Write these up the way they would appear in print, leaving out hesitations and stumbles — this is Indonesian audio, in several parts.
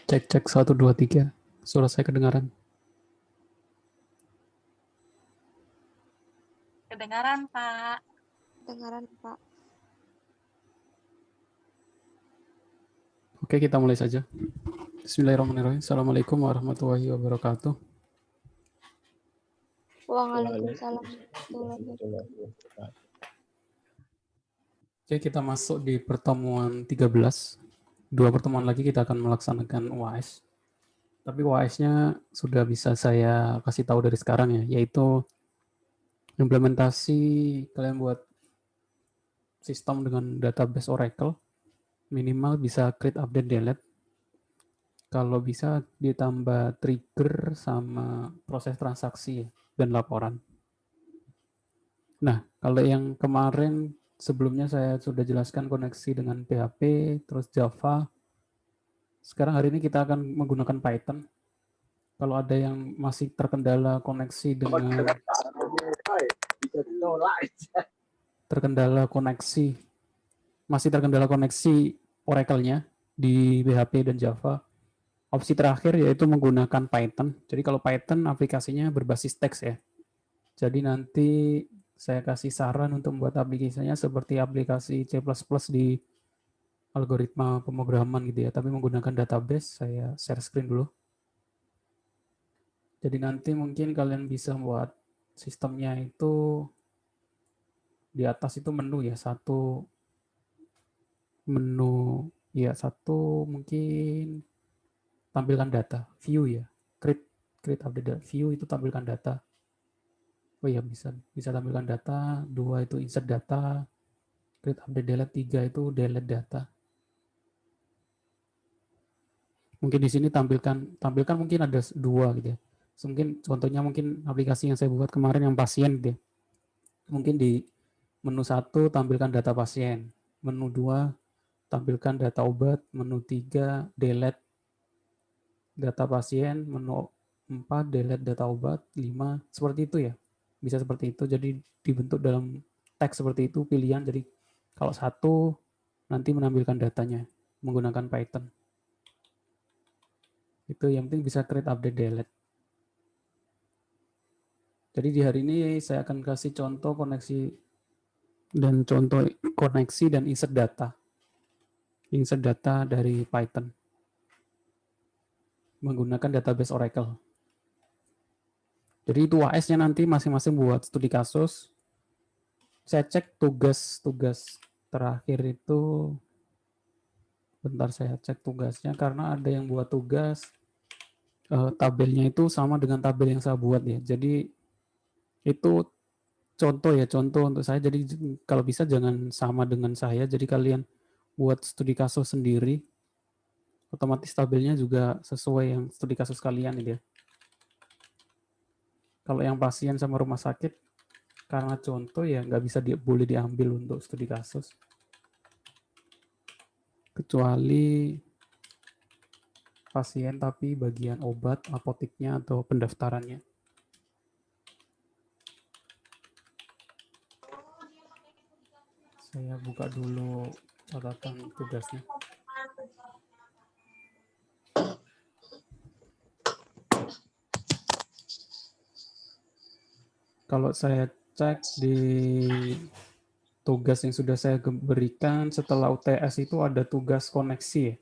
Cek cek 1 2 3. Suara saya kedengaran. Kedengaran, Pak. Kedengaran, Pak. Oke, kita mulai saja. Bismillahirrahmanirrahim. Assalamualaikum warahmatullahi wabarakatuh. Waalaikumsalam warahmatullahi wabarakatuh. Oke, kita masuk di pertemuan 13. 2 pertemuan lagi kita akan melaksanakan UAS. Tapi UAS-nya sudah bisa saya kasih tahu dari sekarang ya, yaitu implementasi kalian buat sistem dengan database Oracle, minimal bisa create, update, delete. Kalau bisa ditambah trigger sama proses transaksi dan laporan. Nah, kalau yang kemarin sebelumnya saya sudah jelaskan koneksi dengan PHP, terus Java. Sekarang hari ini kita akan menggunakan Python. Kalau ada yang masih terkendala koneksi dengan masih terkendala koneksi Oracle-nya di PHP dan Java, opsi terakhir yaitu menggunakan Python. Jadi kalau Python aplikasinya berbasis teks ya. Jadi nanti saya kasih saran untuk membuat aplikasinya seperti aplikasi C++ di algoritma pemrograman gitu ya, tapi menggunakan database. Saya share screen dulu. Jadi nanti mungkin kalian bisa buat sistemnya itu di atas itu menu ya, satu menu ya, satu mungkin tampilkan data, view ya, create update data, view itu tampilkan data. Oh ya, bisa tampilkan data, 2 itu insert data, create update delete, 3 itu delete data. Mungkin di sini tampilkan mungkin ada 2 gitu ya. Mungkin contohnya mungkin aplikasi yang saya buat kemarin yang pasien gitu ya. Mungkin di menu 1 tampilkan data pasien, menu 2 tampilkan data obat, menu 3 delete data pasien, menu 4 delete data obat, 5 seperti itu ya. Bisa seperti itu, jadi dibentuk dalam teks seperti itu pilihan. Jadi kalau 1 nanti menampilkan datanya menggunakan Python. Itu yang penting bisa create, update, delete. Jadi di hari ini saya akan kasih contoh koneksi dan insert data. Insert data dari Python menggunakan database Oracle. Jadi itu AS-nya nanti masing-masing buat studi kasus. Saya cek tugas terakhir itu, bentar saya cek tugasnya karena ada yang buat tugas tabelnya itu sama dengan tabel yang saya buat ya. Jadi itu contoh untuk saya. Jadi kalau bisa jangan sama dengan saya. Jadi kalian buat studi kasus sendiri, otomatis tabelnya juga sesuai yang studi kasus kalian gitu ya. Kalau yang pasien sama rumah sakit, karena contoh ya nggak bisa boleh diambil untuk studi kasus. Kecuali pasien tapi bagian obat, apoteknya atau pendaftarannya. Saya buka dulu catatan tugasnya. Kalau saya cek di tugas yang sudah saya berikan setelah UTS itu ada tugas koneksi ya.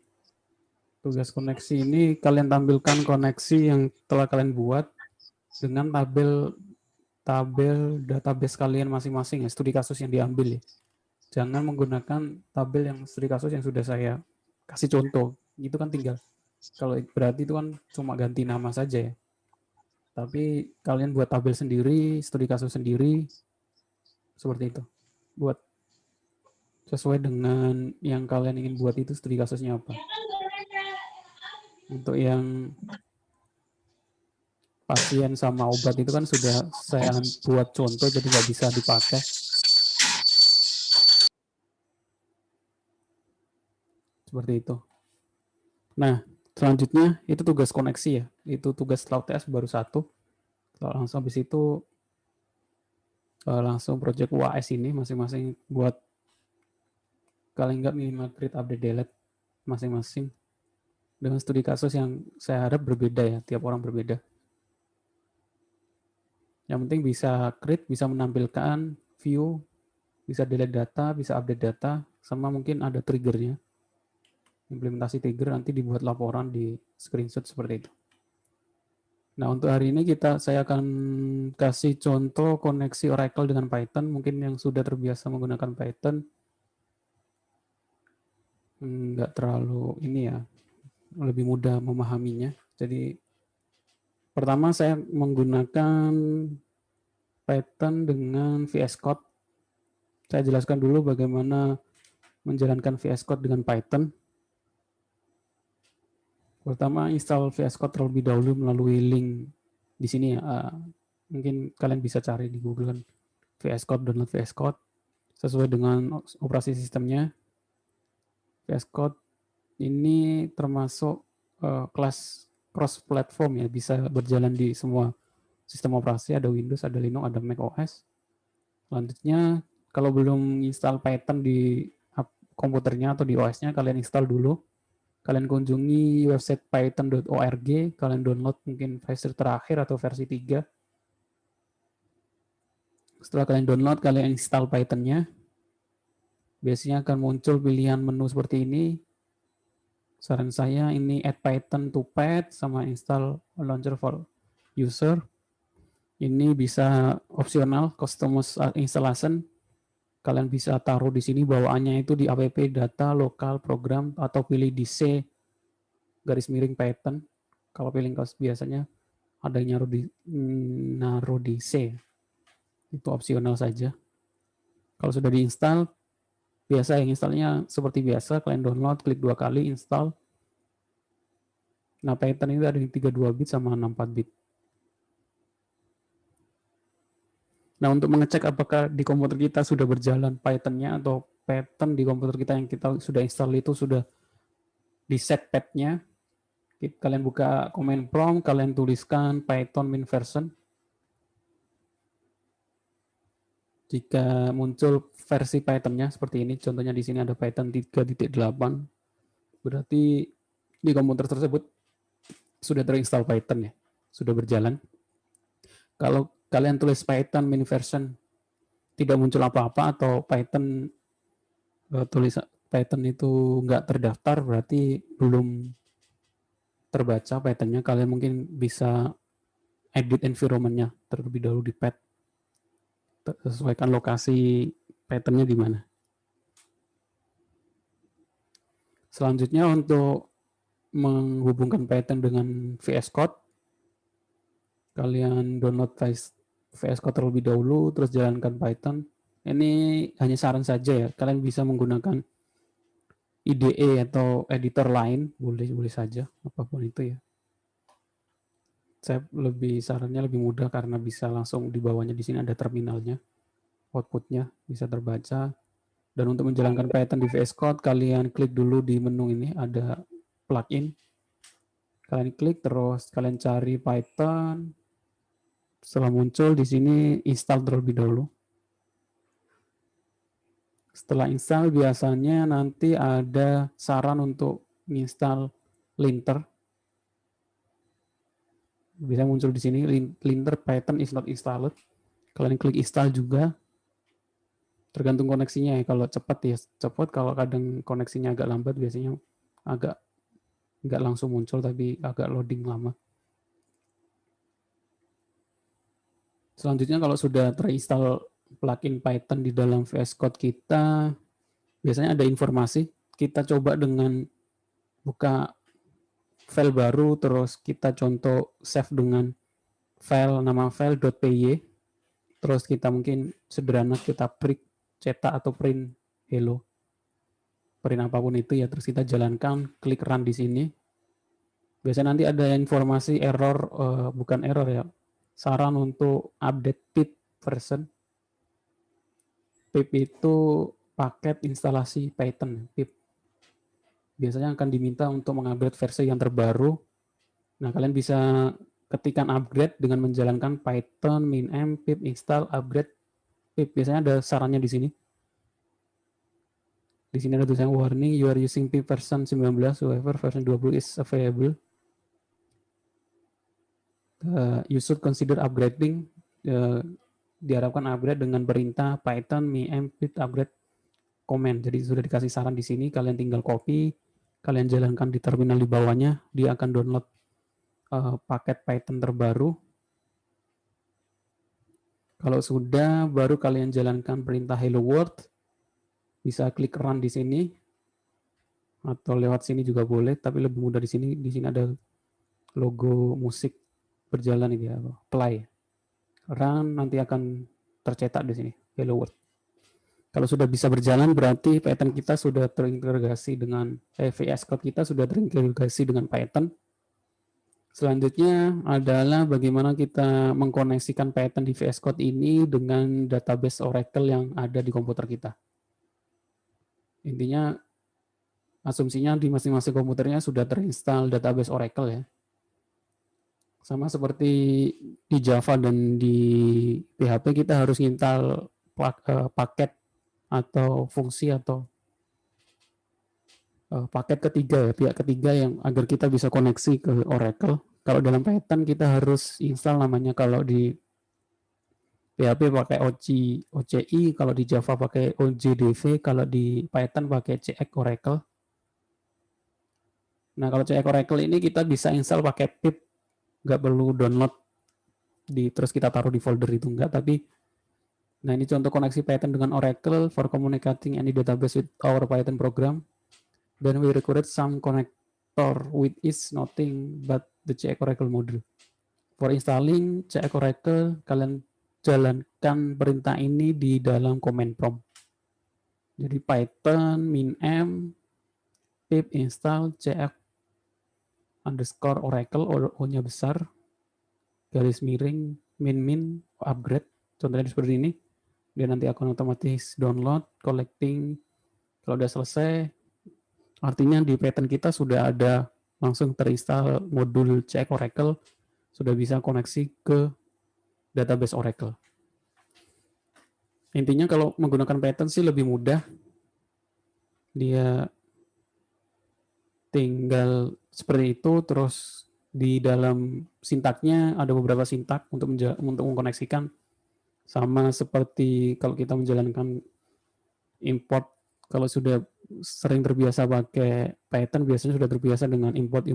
Tugas koneksi ini kalian tampilkan koneksi yang telah kalian buat dengan tabel database kalian masing-masing ya, studi kasus yang diambil ya. Jangan menggunakan tabel yang studi kasus yang sudah saya kasih contoh. Itu kan tinggal, kalau berarti itu kan cuma ganti nama saja ya. Tapi kalian buat tabel sendiri, studi kasus sendiri, seperti itu. Buat sesuai dengan yang kalian ingin buat itu studi kasusnya apa. Untuk yang pasien sama obat itu kan sudah saya buat contoh, jadi nggak bisa dipakai. Seperti itu. Nah, selanjutnya itu tugas koneksi ya. Itu tugas setelah UTS baru 1. Langsung habis itu langsung project UAS ini masing-masing buat kalian nggak minimal create, update, delete masing-masing. dengan studi kasus yang saya harap berbeda ya, tiap orang berbeda. Yang penting bisa create, bisa menampilkan view, bisa delete data, bisa update data, sama mungkin ada triggernya. Implementasi trigger nanti dibuat laporan di screenshot seperti itu. Nah, untuk hari ini saya akan kasih contoh koneksi Oracle dengan Python. Mungkin yang sudah terbiasa menggunakan Python nggak terlalu ini ya, lebih mudah memahaminya. Jadi pertama saya menggunakan Python dengan VS Code. Saya jelaskan dulu bagaimana menjalankan VS Code dengan Python. Pertama install VS Code terlebih dahulu melalui link di sini ya. Mungkin kalian bisa cari di Google kan, VS Code, download VS Code sesuai dengan operasi sistemnya. VS Code ini termasuk kelas cross platform ya, bisa berjalan di semua sistem operasi, ada Windows, ada Linux, ada Mac OS. Selanjutnya kalau belum install Python di komputernya atau di OS-nya, kalian install dulu. Kalian kunjungi website python.org, kalian download mungkin versi terakhir atau versi 3. Setelah kalian download, kalian install Python-nya. Biasanya akan muncul pilihan menu seperti ini. Saran saya ini add Python to pad sama install launcher for user. Ini bisa opsional, customized installation. Kalian bisa taruh di sini bawaannya itu di app data lokal program atau pilih di C garis miring Python. Kalau pilih biasanya ada yang naruh di C. Itu opsional saja. Kalau sudah diinstal, biasa yang installnya seperti biasa, kalian download, klik 2 kali, install. Nah, Python itu ada yang 32 bit sama 64 bit. Nah, untuk mengecek apakah di komputer kita sudah berjalan Python-nya atau Python di komputer kita yang kita sudah install itu sudah di set pad-nya, kalian buka command prompt, kalian tuliskan Python min version. Jika muncul versi Python-nya seperti ini, contohnya di sini ada Python 3.8, berarti di komputer tersebut sudah terinstall Python ya, sudah berjalan. Kalau kalian tulis Python min version tidak muncul apa-apa atau Python tulis Python itu nggak terdaftar, berarti belum terbaca Python-nya. Kalian mungkin bisa edit environment-nya terlebih dahulu di pad, sesuaikan lokasi Python-nya di mana. Selanjutnya untuk menghubungkan Python dengan VS Code, kalian download VS Code terlebih dahulu, terus jalankan Python. Ini hanya saran saja ya, kalian bisa menggunakan IDE atau editor lain, boleh saja, apapun itu ya. Saya sarannya lebih mudah karena bisa langsung di bawahnya di sini ada terminalnya, outputnya bisa terbaca. Dan untuk menjalankan Python di VS Code, kalian klik dulu di menu ini, ada plugin. Kalian klik, terus kalian cari Python. Setelah muncul di sini, install terlebih dahulu. Setelah install, biasanya nanti ada saran untuk menginstal linter. Bisa muncul di sini, linter Python is not installed. Kalian klik install juga. Tergantung koneksinya ya, kalau cepat ya cepat, kalau kadang koneksinya agak lambat biasanya agak nggak langsung muncul tapi agak loading lama. Selanjutnya kalau sudah terinstall plugin Python di dalam VS Code kita, biasanya ada informasi. Kita coba dengan buka file baru, terus kita contoh save dengan nama file .py, terus kita mungkin sederhana kita print, cetak atau print hello, print apapun itu ya, terus kita jalankan, klik run di sini. Biasanya nanti ada informasi error, bukan error ya, saran untuk update pip version. Pip itu paket instalasi Python, pip. Biasanya akan diminta untuk mengupgrade versi yang terbaru. Nah, kalian bisa ketikkan upgrade dengan menjalankan Python min-m pip install upgrade pip. Biasanya ada sarannya di sini. Di sini ada tulisan warning, you are using P version 19, however version 20 is available. You should consider upgrading. Diharapkan upgrade dengan perintah Python mim pip upgrade command. Jadi sudah dikasih saran di sini, kalian tinggal copy, kalian jalankan di terminal di bawahnya, dia akan download paket Python terbaru. Kalau sudah, baru kalian jalankan perintah hello world. Bisa klik run di sini, atau lewat sini juga boleh, tapi lebih mudah di sini. Di sini ada logo musik berjalan ini ya, play. Run nanti akan tercetak di sini, hello world. Kalau sudah bisa berjalan, berarti Python kita sudah terintegrasi dengan VS Code kita sudah terintegrasi dengan Python. Selanjutnya adalah bagaimana kita mengkoneksikan Python di VS Code ini dengan database Oracle yang ada di komputer kita. Intinya, asumsinya di masing-masing komputernya sudah terinstall database Oracle ya. Sama seperti di Java dan di PHP, kita harus install paket atau fungsi atau paket ketiga ya, pihak ketiga yang agar kita bisa koneksi ke Oracle. Kalau dalam Python kita harus install namanya, kalau di PHP pakai OCI, kalau di Java pakai OJDV, kalau di Python pakai CX Oracle. Nah, kalau CX Oracle ini kita bisa install pakai pip, nggak perlu download terus kita taruh di folder itu, enggak, tapi nah ini contoh koneksi Python dengan Oracle for communicating any database with our Python program. Then we required some connector with is nothing but the CX Oracle module. For installing CX Oracle, kalian jalankan perintah ini di dalam command prompt. Jadi Python -m pip install CX _Oracle, O-nya besar, garis miring min upgrade. Contohnya seperti ini. Dia nanti akan otomatis download, collecting. Kalau udah selesai, artinya di Python kita sudah ada langsung terinstall modul CX Oracle, sudah bisa koneksi ke database Oracle. Intinya kalau menggunakan Python sih lebih mudah. Dia tinggal seperti itu, terus di dalam sintaknya ada beberapa sintak untuk mengkoneksikan, sama seperti kalau kita menjalankan import. Kalau sudah sering terbiasa pakai Python, biasanya sudah terbiasa dengan import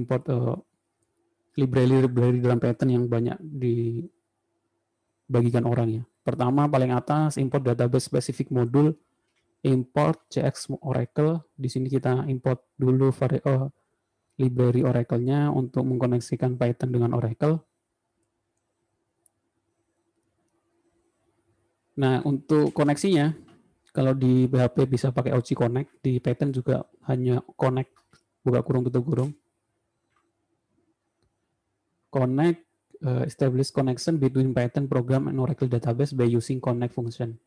library dalam Python yang banyak dibagikan orang ya. Pertama, paling atas, import database specific module, import CX Oracle. Di sini kita import dulu library Oracle-nya untuk mengkoneksikan Python dengan Oracle. Nah, untuk koneksinya, kalau di PHP bisa pakai OC Connect, di Python juga hanya connect, buka kurung tutup kurung. Connect, establish connection between Python program and Oracle database by using connect function.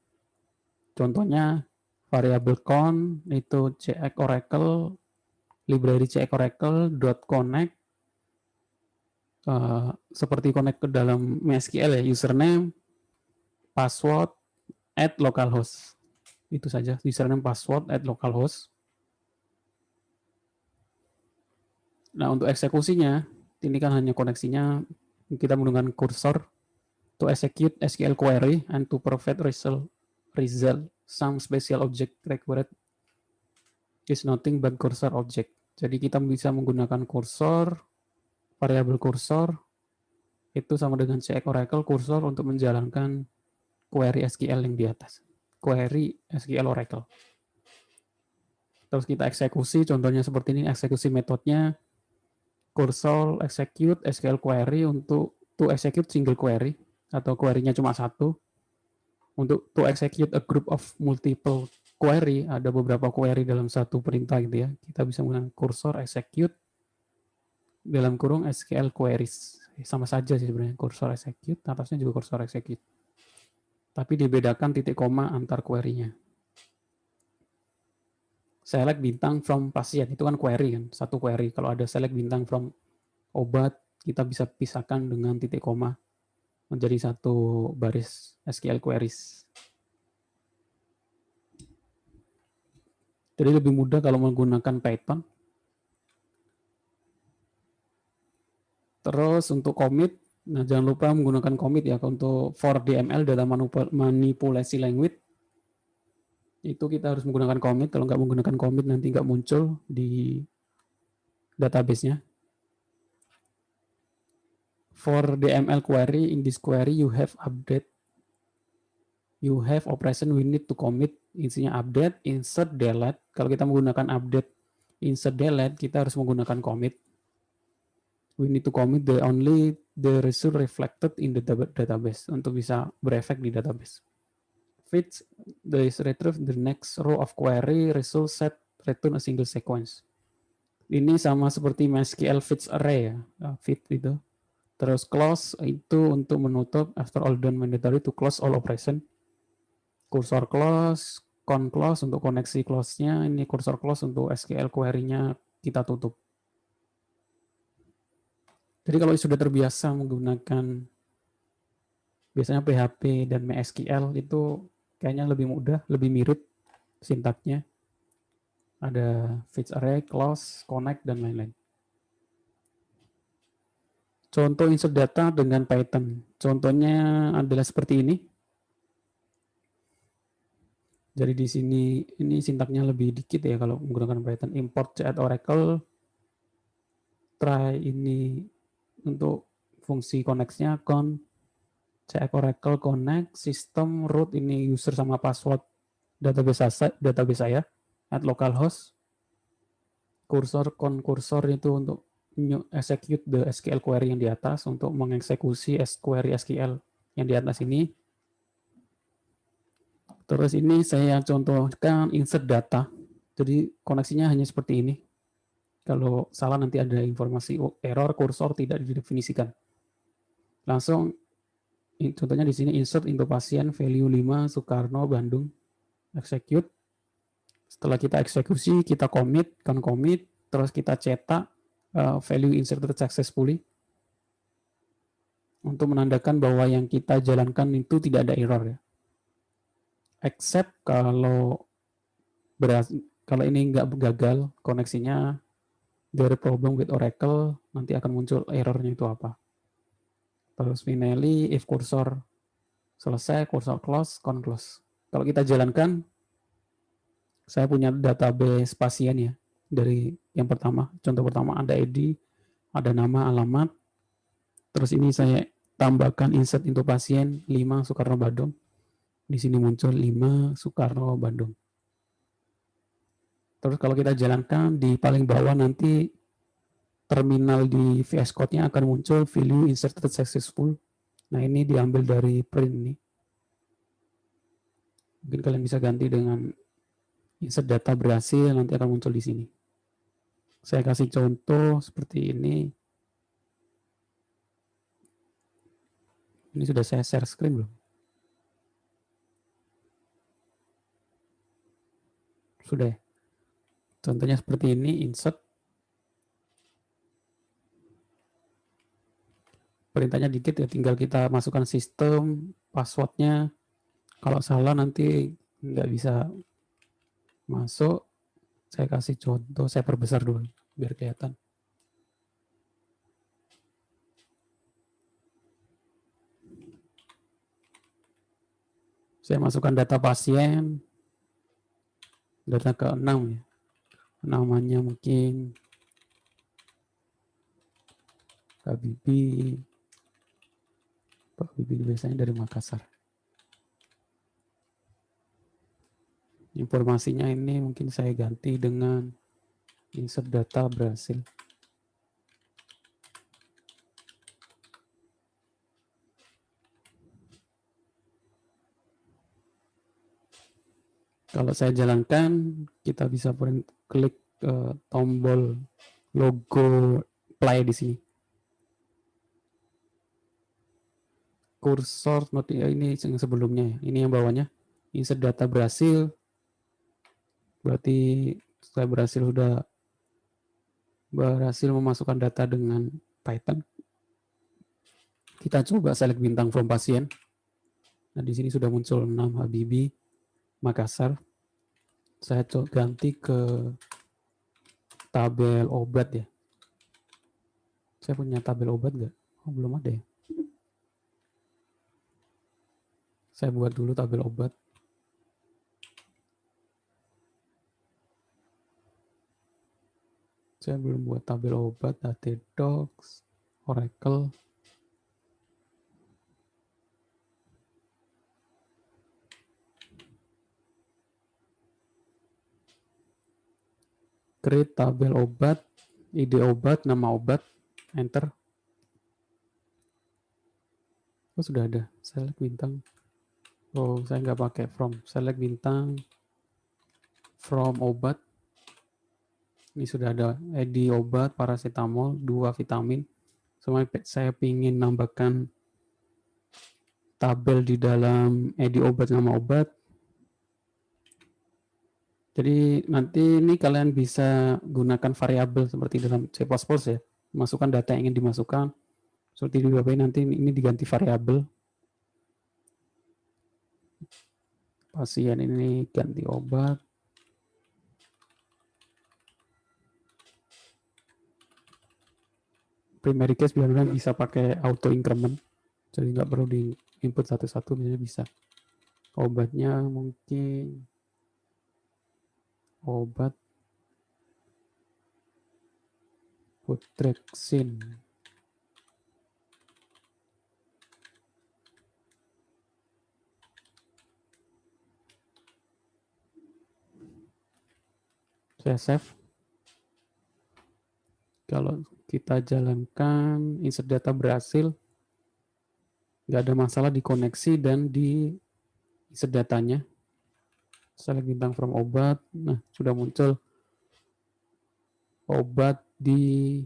Contohnya, variable con itu CX Oracle, library CX Oracle .connect, seperti connect ke dalam MySQL ya, username, password, add localhost. Itu saja, username, password, add localhost. Nah, untuk eksekusinya, ini kan hanya koneksinya, kita menggunakan cursor to execute SQL query and to provide result some special object required is nothing but cursor object. Jadi kita bisa menggunakan cursor, variabel cursor, itu sama dengan CX Oracle cursor untuk menjalankan query SQL yang di atas. Query SQL Oracle. Terus kita eksekusi, contohnya seperti ini, eksekusi metodenya cursor execute SQL query untuk to execute single query, atau query-nya cuma satu. Untuk to execute a group of multiple query, ada beberapa query dalam satu perintah gitu ya. Kita bisa menggunakan cursor execute dalam kurung SQL queries. Sama saja sih sebenarnya, cursor execute, atasnya juga cursor execute. Tapi dibedakan titik koma antar query-nya. Select bintang from pasien, itu kan query kan, satu query. Kalau ada select bintang from obat, kita bisa pisahkan dengan titik koma menjadi satu baris SQL queries. Jadi lebih mudah kalau menggunakan Python. Terus untuk commit, nah jangan lupa menggunakan commit ya untuk for DML data manipulasi language itu kita harus menggunakan commit. Kalau nggak menggunakan commit nanti nggak muncul di database-nya. For DML query, in this query you have update, you have operation we need to commit, isinya update, insert, delete. Kalau kita menggunakan update, insert, delete, kita harus menggunakan commit. We need to commit only the result reflected in the database untuk bisa berefek di database. Fetch the retrieve the next row of query result set return a single sequence. Ini sama seperti MySQL fetch array ya, fit itu. Terus close itu untuk menutup, after all done mandatory to close all operation. Cursor close, con close untuk koneksi close-nya, ini cursor close untuk SQL query-nya kita tutup. Jadi kalau sudah terbiasa menggunakan biasanya PHP dan MySQL itu kayaknya lebih mudah, lebih mirip sintaknya. Ada fetch array, close, connect, dan lain-lain. Contoh insert data dengan Python. Contohnya adalah seperti ini. Jadi di sini ini sintaknya lebih dikit ya kalau menggunakan Python. Import cat Oracle. Try ini untuk fungsi connect-nya con cat Oracle connect system root ini user sama password database saya at localhost. Cursor cursor itu untuk execute the SQL query yang di atas untuk mengeksekusi query SQL yang di atas ini. Terus ini saya contohkan insert data. Jadi koneksinya hanya seperti ini. Kalau salah nanti ada informasi error kursor tidak didefinisikan. Langsung contohnya di sini insert into pasien value 5 Soekarno Bandung. Execute. Setelah kita eksekusi, kita commit, terus kita cetak value inserted successfully untuk menandakan bahwa yang kita jalankan itu tidak ada error ya. Except kalau ini nggak gagal koneksinya, there problem with Oracle, nanti akan muncul errornya itu apa. Terus finally, if cursor selesai, cursor close, con close. Kalau kita jalankan, saya punya database pasien ya. Dari yang pertama, contoh pertama ada ID, ada nama, alamat. Terus ini saya tambahkan insert into pasien 5 Soekarno Bandung. Di sini muncul 5 Soekarno Bandung. Terus kalau kita jalankan di paling bawah nanti terminal di VS Code-nya akan muncul value inserted successful. Nah ini diambil dari print ini. Mungkin kalian bisa ganti dengan insert data berhasil, nanti akan muncul di sini. Saya kasih contoh seperti ini. Ini sudah saya share screen belum? Sudah. Contohnya seperti ini, insert. Perintahnya dikit ya, tinggal kita masukkan sistem, passwordnya. Kalau salah nanti nggak bisa masuk. Saya kasih contoh, saya perbesar dulu biar kelihatan. Saya masukkan data pasien, data ke-6 ya. Namanya mungkin Pak Bibi. Pak Bibi biasanya dari Makassar. Informasinya ini mungkin saya ganti dengan insert data berhasil. Kalau saya jalankan, kita bisa klik tombol logo play di sini. Kursor ini yang sebelumnya, ini yang bawahnya. Insert data berhasil. Berarti saya berhasil memasukkan data dengan Python. Kita coba select bintang from pasien. Nah, di sini sudah muncul 6 Habibie Makassar. Saya ganti ke tabel obat ya. Saya punya tabel obat nggak? Oh, belum ada ya. Saya buat dulu tabel obat. Saya belum buat tabel obat, Datadog, Oracle. Create tabel obat, ide obat, nama obat, enter. Oh, sudah ada. Select bintang. Oh, saya nggak pakai from. Select bintang, from obat. Ini sudah ada edi obat, paracetamol, 2 vitamin. Semua saya ingin nambahkan tabel di dalam edi obat nama obat. Jadi nanti ini kalian bisa gunakan variabel seperti dalam C++ ya. Masukkan data yang ingin dimasukkan. Seperti di bawah nanti ini diganti variabel. Pasien ini ganti obat. Primary case biasanya bisa pakai auto increment, jadi nggak perlu di input satu-satu, biasanya bisa. Obatnya mungkin obat Putrexin. Saya save. Kalau kita jalankan, insert data berhasil, nggak ada masalah di koneksi dan di insert datanya. Select bintang from obat. Nah, sudah muncul obat di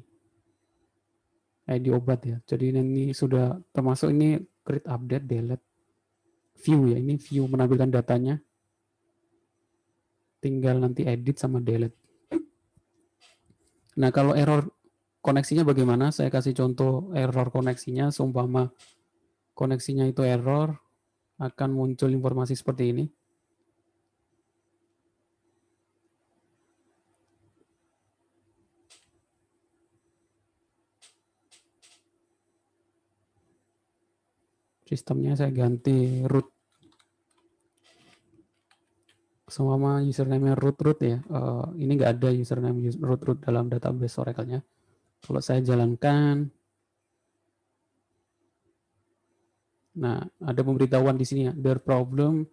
ID obat ya. Jadi ini sudah termasuk ini create update delete view ya. Ini view menampilkan datanya. Tinggal nanti edit sama delete. Nah, kalau error koneksinya bagaimana? Saya kasih contoh error koneksinya. Seumpama koneksinya itu error, akan muncul informasi seperti ini. Sistemnya saya ganti root. Seumpama username root ya. Ini nggak ada username root dalam database Oracle-nya. Kalau saya jalankan, nah ada pemberitahuan di sini ya. There problem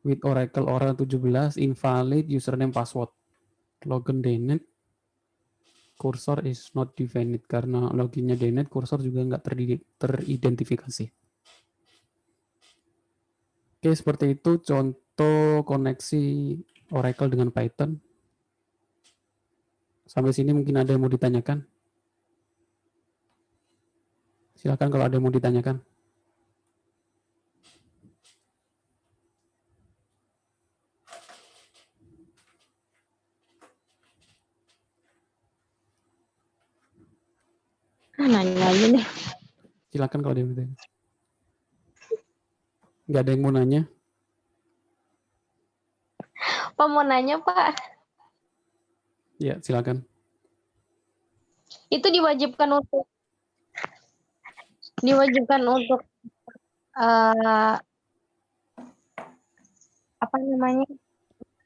with Oracle Aura 17 invalid username password. Login DNet cursor is not defined, karena loginnya DNet cursor juga nggak teridentifikasi. Oke, seperti itu contoh koneksi Oracle dengan Python. Sampai sini mungkin ada yang mau ditanyakan. Silakan kalau ada yang mau ditanyakan. Nanya aja deh. Silakan kalau ada yang mau ditanya. Nggak ada yang mau nanya? Pak mau nanya Pak, Ya, silakan. itu diwajibkan untuk apa namanya,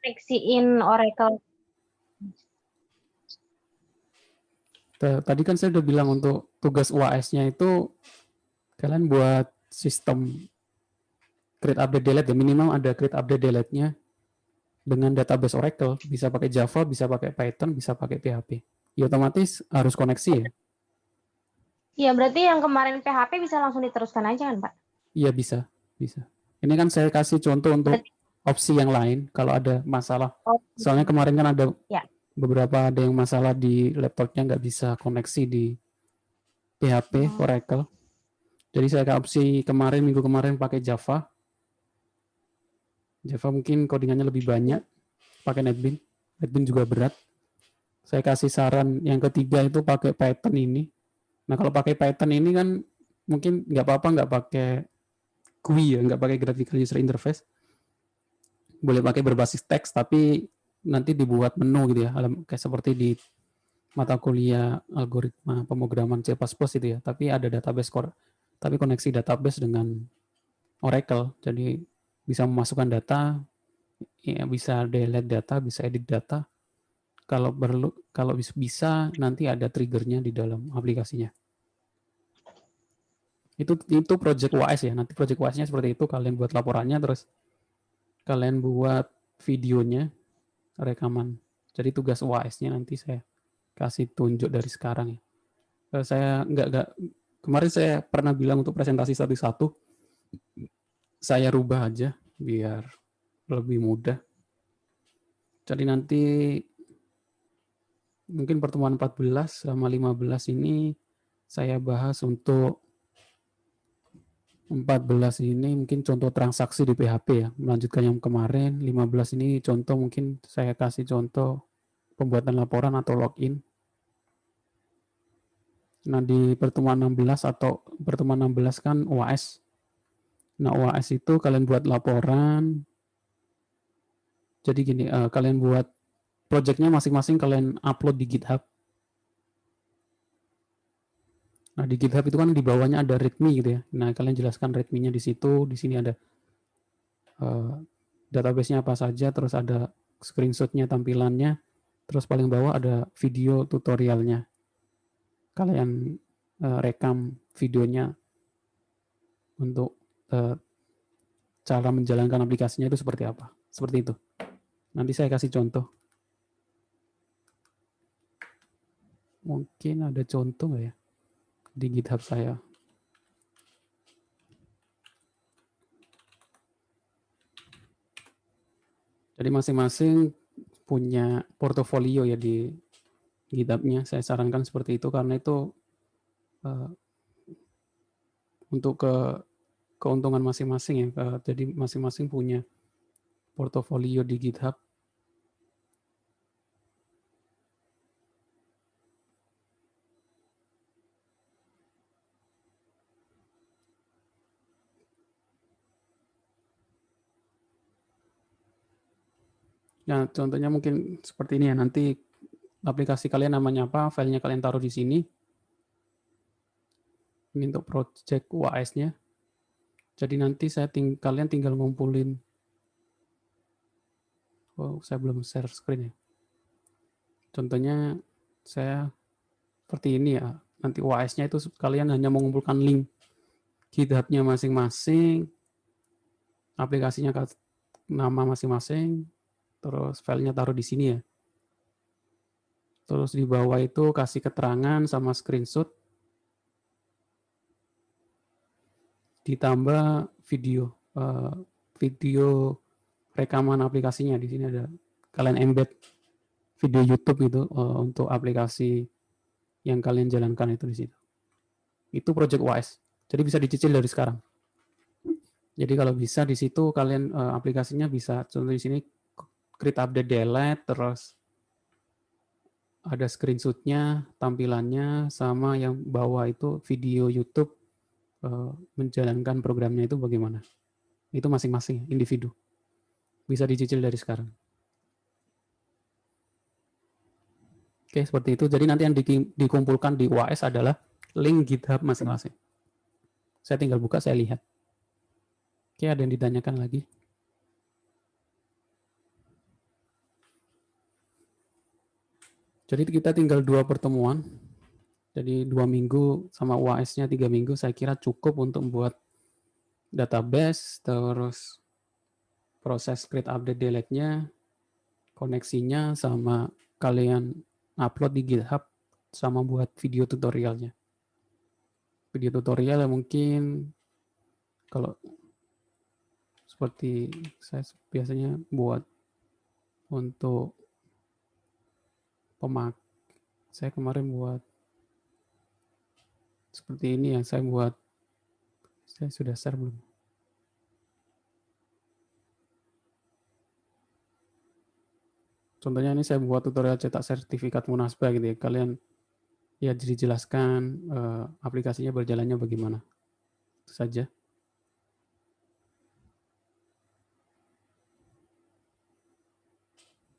koneksiin Oracle. Tadi kan saya udah bilang untuk tugas UAS-nya itu kalian buat sistem create update delete ya, minimal ada create update delete-nya dengan database Oracle, bisa pakai Java, bisa pakai Python, bisa pakai PHP. Ya otomatis harus koneksi ya. Iya, berarti yang kemarin PHP bisa langsung diteruskan aja kan Pak? Iya bisa. Ini kan saya kasih contoh untuk opsi yang lain kalau ada masalah. Soalnya kemarin kan ada beberapa ada yang masalah di laptopnya nggak bisa koneksi di PHP Oracle. Jadi saya kasih minggu kemarin pakai Java. Java mungkin codingannya lebih banyak, pakai NetBeans. NetBeans juga berat. Saya kasih saran yang ketiga itu pakai Python ini. Nah kalau pakai Python ini kan mungkin nggak apa-apa nggak pakai GUI ya, nggak pakai graphical user interface. Boleh pakai berbasis teks, tapi nanti dibuat menu gitu ya, kayak seperti di mata kuliah algoritma pemrograman C++ itu ya, tapi ada database core, tapi koneksi database dengan Oracle, jadi bisa memasukkan data, ya, bisa delete data, bisa edit data, kalau perlu, kalau bisa nanti ada triggernya di dalam aplikasinya. Itu project WAS ya, nanti project WAS-nya seperti itu, kalian buat laporannya, terus kalian buat videonya, rekaman. Jadi tugas WAS-nya nanti saya kasih tunjuk dari sekarang ya. Saya nggak kemarin saya pernah bilang untuk presentasi satu-satu, saya rubah aja biar lebih mudah. Jadi nanti mungkin pertemuan 14 sama 15 ini saya bahas untuk 14 ini mungkin contoh transaksi di PHP ya, melanjutkan yang kemarin. 15 ini contoh, mungkin saya kasih contoh pembuatan laporan atau login. Nah, di pertemuan 16 atau pertemuan 16 kan OAS. Nah, OAS itu kalian buat laporan. Jadi gini, kalian buat projectnya masing-masing, kalian upload di GitHub. Nah, di GitHub itu kan di bawahnya ada README gitu ya. Nah, kalian jelaskan README-nya di situ. Di sini ada database-nya apa saja, terus ada screenshot-nya, tampilannya, terus paling bawah ada video tutorialnya. Kalian rekam videonya untuk cara menjalankan aplikasinya itu seperti apa. Seperti itu. Nanti saya kasih contoh. Mungkin ada contoh nggak ya di GitHub saya? Jadi masing-masing punya portofolio ya di GitHub-nya. Saya sarankan seperti itu karena itu untuk keuntungan masing-masing ya. Jadi masing-masing punya portofolio di GitHub. Nah, contohnya mungkin seperti ini ya. Nanti aplikasi kalian namanya apa, filenya kalian taruh di sini. Ini untuk project WAS-nya. Jadi nanti kalian tinggal ngumpulin. Oh, saya belum share screen ya. Contohnya saya seperti ini ya. Nanti WAS-nya itu kalian hanya mengumpulkan link GitHub-nya masing-masing, aplikasinya nama masing-masing, terus filenya taruh di sini ya. Terus di bawah itu kasih keterangan sama screenshot, ditambah video rekaman aplikasinya. Di sini ada, kalian embed video YouTube itu untuk aplikasi yang kalian jalankan itu di situ. Itu project WAS. Jadi bisa dicicil dari sekarang. Jadi kalau bisa di situ kalian aplikasinya bisa, contoh di sini create update delete, terus ada screenshot-nya, tampilannya, sama yang bawah itu video YouTube menjalankan programnya itu bagaimana. Itu masing-masing individu. Bisa dicicil dari sekarang. Oke, seperti itu. Jadi nanti yang dikumpulkan di UAS adalah link GitHub masing-masing. Saya tinggal buka, saya lihat. Oke, ada yang ditanyakan lagi? Jadi kita tinggal 2 pertemuan. Jadi 2 minggu sama UAS-nya 3 minggu saya kira cukup untuk membuat database, terus proses create update delete-nya, koneksinya, sama kalian upload di GitHub, sama buat video tutorialnya. Video tutorial yang mungkin kalau seperti saya biasanya buat untuk pemak, saya kemarin buat seperti ini yang saya buat, saya sudah share belum? Contohnya ini saya buat tutorial cetak sertifikat Munasbah gitu ya. Kalian ya dijelaskan aplikasinya berjalannya bagaimana. Itu saja.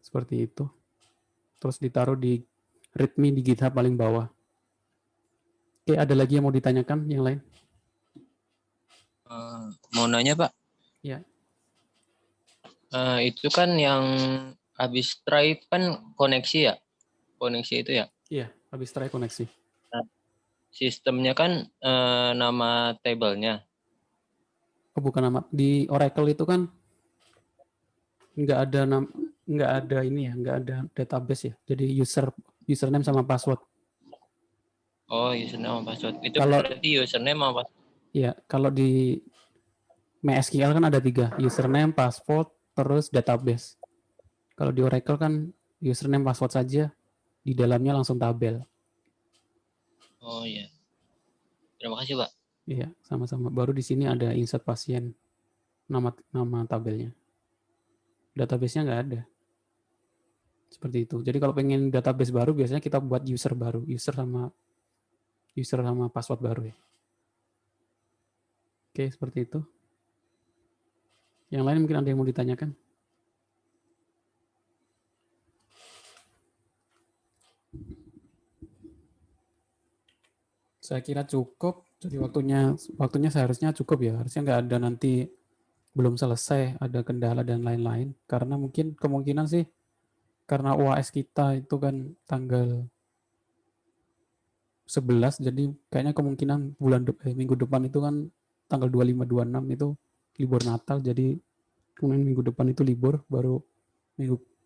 Seperti seperti itu. Terus ditaruh di README di GitHub paling bawah. Oke, ada lagi yang mau ditanyakan yang lain? Mau nanya Pak, Ya. itu kan yang habis try kan koneksi ya? Koneksi itu ya? Iya, habis try koneksi. Sistemnya kan nama table-nya. Oh, bukan nama. Di Oracle itu kan nggak ada ini ya, nggak ada database ya. Jadi username sama password. Oh, username sama password. Itu Kalau- berarti username sama password. Iya, kalau di MySQL kan ada 3, username, password, terus database. Kalau di Oracle kan username, password saja, di dalamnya langsung tabel. Oh iya. Terima kasih Pak. Iya, sama-sama. Baru di sini ada insert pasien, nama tabelnya. Database-nya nggak ada. Seperti itu. Jadi kalau pengen database baru, biasanya kita buat user baru, user sama password baru ya. Oke, seperti itu. Yang lain mungkin ada yang mau ditanyakan? Saya kira cukup. Jadi waktunya seharusnya cukup ya. Harusnya nggak ada nanti belum selesai, ada kendala dan lain-lain. Karena mungkin kemungkinan sih karena UAS kita itu kan tanggal 11, jadi kayaknya kemungkinan minggu depan itu kan tanggal 25-26 itu libur Natal, jadi kemudian minggu depan itu libur, baru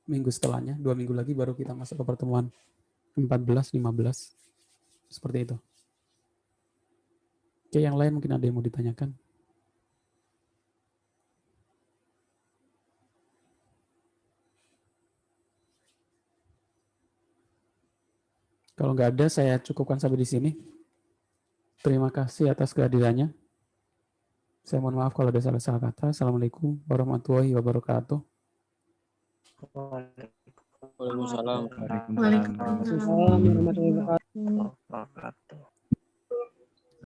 minggu setelahnya 2 minggu lagi baru kita masuk ke pertemuan 14-15 seperti itu. Oke, yang lain mungkin ada yang mau ditanyakan? Kalau nggak ada, saya cukupkan sampai di sini. Terima kasih atas kehadirannya. Saya mohon maaf kalau ada salah-salah kata. Assalamualaikum warahmatullahi wabarakatuh. Waalaikumsalam. Waalaikumsalam warahmatullahi wabarakatuh.